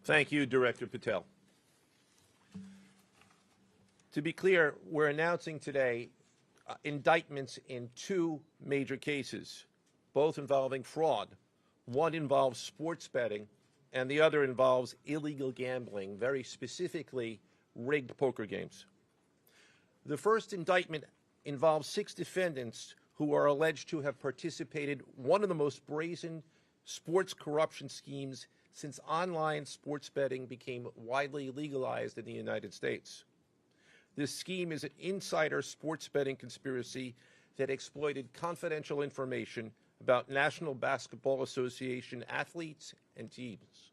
Thank you, Director Patel. To be clear, we're announcing today indictments in two major cases, both involving fraud. One involves sports betting, and the other involves illegal gambling, very specifically rigged poker games. The first indictment involves 6 defendants who are alleged to have participated in one of the most brazen sports corruption schemes since online sports betting became widely legalized in the United States. This scheme is an insider sports betting conspiracy that exploited confidential information about National Basketball Association athletes and teams.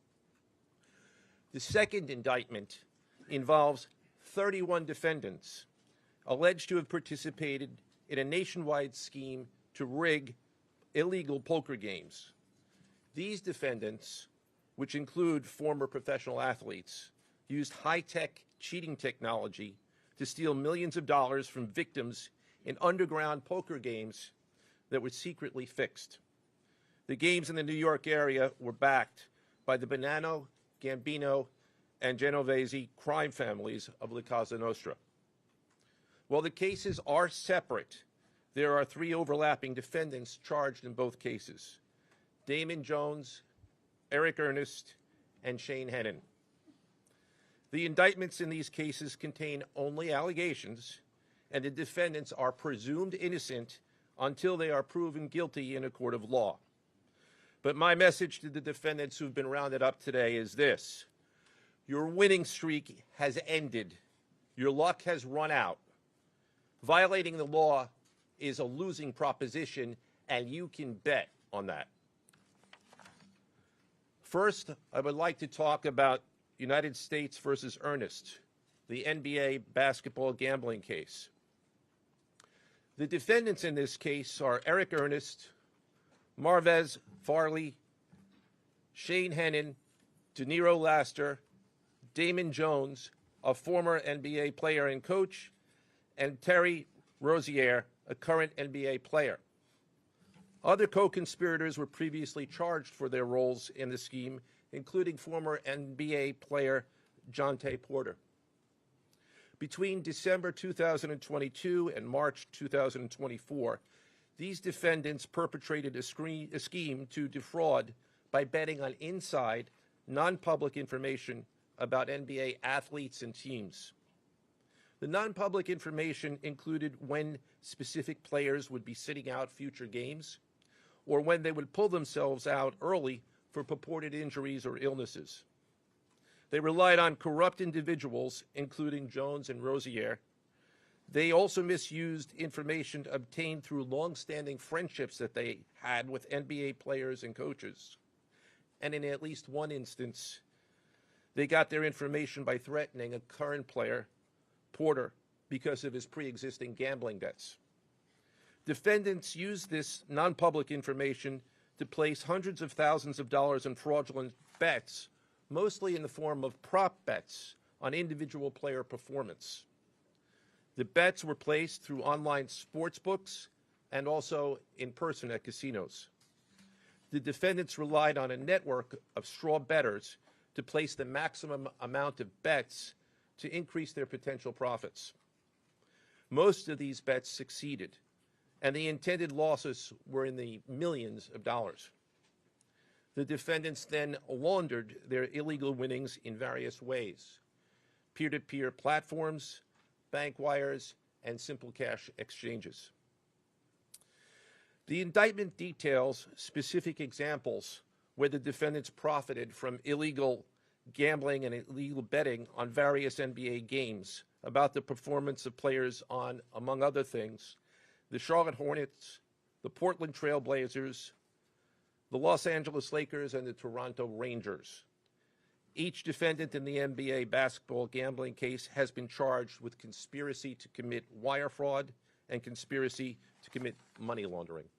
The second indictment involves 31 defendants alleged to have participated in a nationwide scheme to rig illegal poker games. These defendants, which include former professional athletes, used high-tech cheating technology to steal millions of dollars from victims in underground poker games that were secretly fixed. The games in the New York area were backed by the Bonanno, Gambino, and Genovese crime families of La Cosa Nostra. While the cases are separate, there are 3 overlapping defendants charged in both cases: Damon Jones, Eric Ernest, and Shane Hennon. The indictments in these cases contain only allegations, and the defendants are presumed innocent until they are proven guilty in a court of law. But my message to the defendants who've been rounded up today is this: your winning streak has ended. Your luck has run out. Violating the law is a losing proposition, and you can bet on that. First, I would like to talk about United States versus Ernest, the NBA basketball gambling case. The defendants in this case are Eric Ernest, Marvez Farley, Shane Hennon, DeNiro Laster, Damon Jones, a former NBA player and coach, and Terry Rozier, a current NBA player. Other co-conspirators were previously charged for their roles in the scheme, including former NBA player Jontay Porter. Between December 2022 and March 2024, these defendants perpetrated a scheme to defraud by betting on inside, non-public information about NBA athletes and teams. The non-public information included when specific players would be sitting out future games, or when they would pull themselves out early for purported injuries or illnesses. They relied on corrupt individuals, including Jones and Rozier. They also misused information obtained through long-standing friendships that they had with NBA players and coaches. And in at least one instance, they got their information by threatening a current player, Porter, because of his pre-existing gambling debts. Defendants used this non-public information to place hundreds of thousands of dollars in fraudulent bets, mostly in the form of prop bets on individual player performance. The bets were placed through online sports books and also in person at casinos. The defendants relied on a network of straw bettors to place the maximum amount of bets to increase their potential profits. Most of these bets succeeded, and the intended losses were in the millions of dollars. The defendants then laundered their illegal winnings in various ways: peer-to-peer platforms, bank wires, and simple cash exchanges. The indictment details specific examples where the defendants profited from illegal gambling and illegal betting on various NBA games about the performance of players on, among other things, the Charlotte Hornets, the Portland Trail Blazers, the Los Angeles Lakers, and the Toronto Rangers. Each defendant in the NBA basketball gambling case has been charged with conspiracy to commit wire fraud and conspiracy to commit money laundering.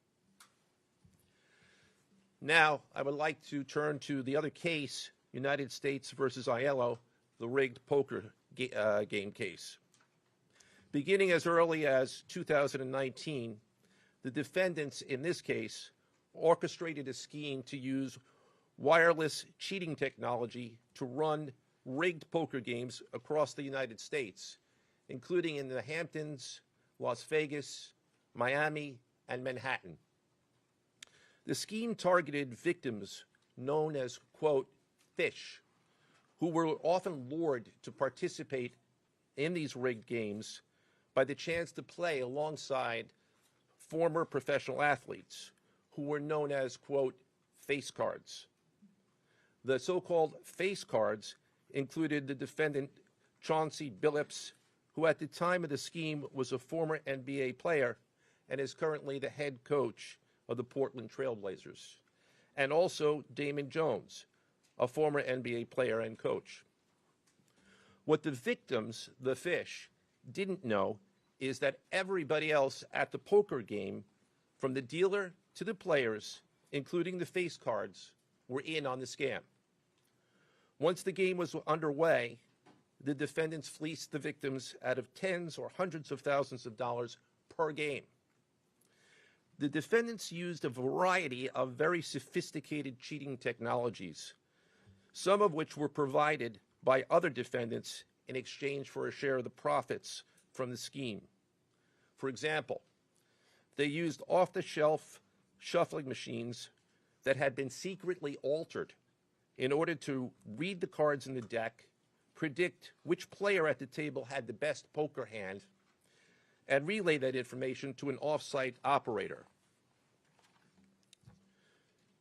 Now, I would like to turn to the other case, United States versus Aiello, the rigged poker game case. Beginning as early as 2019, the defendants in this case orchestrated a scheme to use wireless cheating technology to run rigged poker games across the United States, including in the Hamptons, Las Vegas, Miami, and Manhattan. The scheme targeted victims known as, quote, fish, who were often lured to participate in these rigged games by the chance to play alongside former professional athletes who were known as, quote, face cards. The so-called face cards included the defendant Chauncey Billups, who at the time of the scheme was a former NBA player and is currently the head coach of the Portland Trail Blazers, and also Damon Jones, a former NBA player and coach. What the victims, the fish, didn't know is that everybody else at the poker game, from the dealer to the players, including the face cards, were in on the scam. Once the game was underway, the defendants fleeced the victims out of tens or hundreds of thousands of dollars per game. The defendants used a variety of very sophisticated cheating technologies, some of which were provided by other defendants in exchange for a share of the profits from the scheme. For example, they used off-the-shelf shuffling machines that had been secretly altered in order to read the cards in the deck, predict which player at the table had the best poker hand, and relay that information to an off-site operator.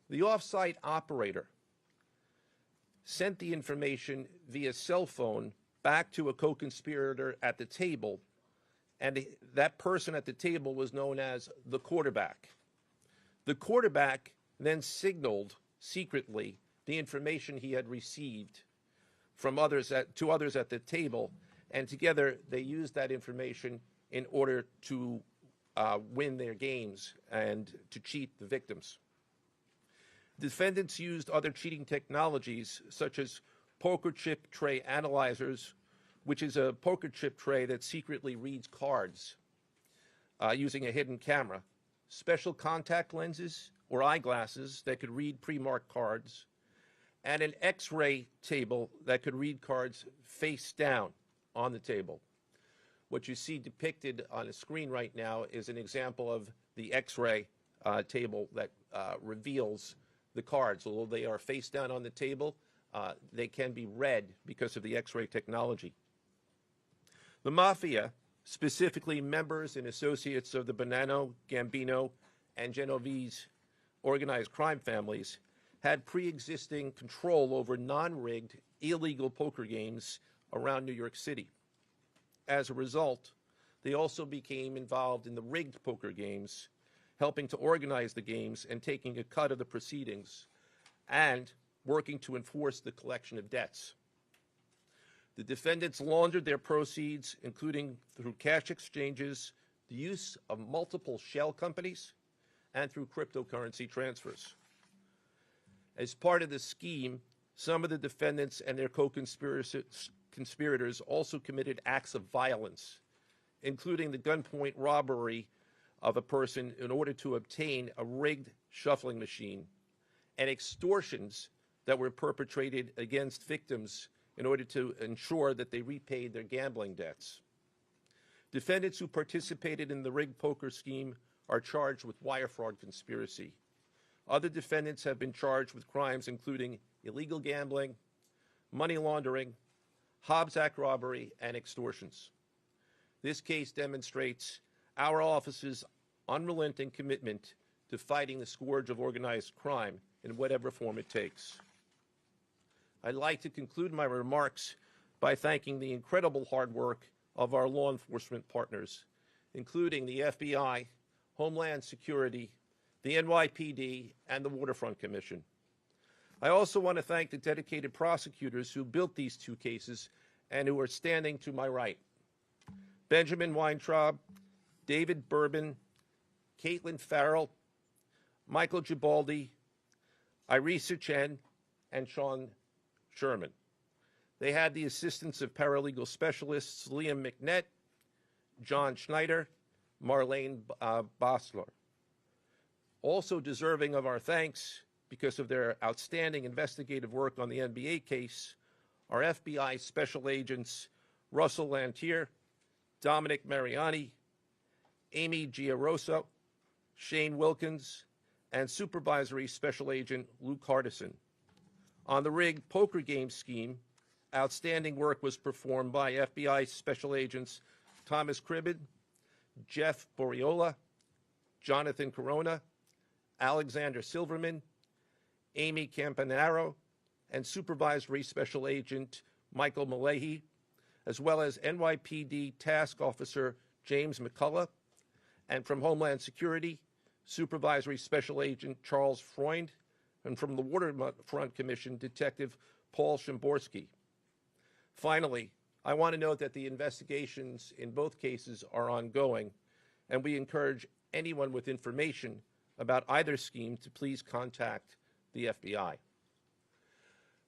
The off-site operator sent the information via cell phone back to a co-conspirator at the table, and that person at the table was known as the quarterback. The quarterback then signaled secretly the information he had received from others to others at the table, and together they used that information in order to win their games and to cheat the victims. Defendants used other cheating technologies such as poker chip tray analyzers, which is a poker chip tray that secretly reads cards using a hidden camera, special contact lenses or eyeglasses that could read pre-marked cards, and an X-ray table that could read cards face down on the table. What you see depicted on the screen right now is an example of the X-ray table that reveals the cards. Although they are face down on the table, they can be read because of the X-ray technology. The mafia, specifically members and associates of the Bonanno, Gambino, and Genovese organized crime families, had pre-existing control over non-rigged, illegal poker games around New York City. As a result, they also became involved in the rigged poker games, helping to organize the games and taking a cut of the proceedings, and working to enforce the collection of debts. The defendants laundered their proceeds, including through cash exchanges, the use of multiple shell companies, and through cryptocurrency transfers. As part of the scheme, some of the defendants and their co-conspirators also committed acts of violence, including the gunpoint robbery of a person in order to obtain a rigged shuffling machine, and extortions that were perpetrated against victims in order to ensure that they repaid their gambling debts. Defendants who participated in the rigged poker scheme are charged with wire fraud conspiracy. Other defendants have been charged with crimes including illegal gambling, money laundering, Hobbs Act robbery, and extortions. This case demonstrates our office's unrelenting commitment to fighting the scourge of organized crime in whatever form it takes. I'd like to conclude my remarks by thanking the incredible hard work of our law enforcement partners, including the FBI, Homeland Security, the NYPD, and the Waterfront Commission. I also want to thank the dedicated prosecutors who built these two cases and who are standing to my right: Benjamin Weintraub, David Bourbon, Caitlin Farrell, Michael Gibaldi, Irisa Chen, and Sean Sherman. They had the assistance of paralegal specialists Liam McNett, John Schneider, Marlene Bosler. Also deserving of our thanks because of their outstanding investigative work on the NBA case are FBI Special Agents Russell Lantier, Dominic Mariani, Amy Giarosa, Shane Wilkins, and Supervisory Special Agent Luke Hardison. On the rigged poker game scheme, outstanding work was performed by FBI Special Agents Thomas Cribbin, Jeff Boriola, Jonathan Corona, Alexander Silverman, Amy Campanaro, and Supervisory Special Agent Michael Malahy, as well as NYPD Task Officer James McCullough, and from Homeland Security, Supervisory Special Agent Charles Freund, and from the Waterfront Commission, Detective Paul Shimborski. Finally, I want to note that the investigations in both cases are ongoing, and we encourage anyone with information about either scheme to please contact the FBI.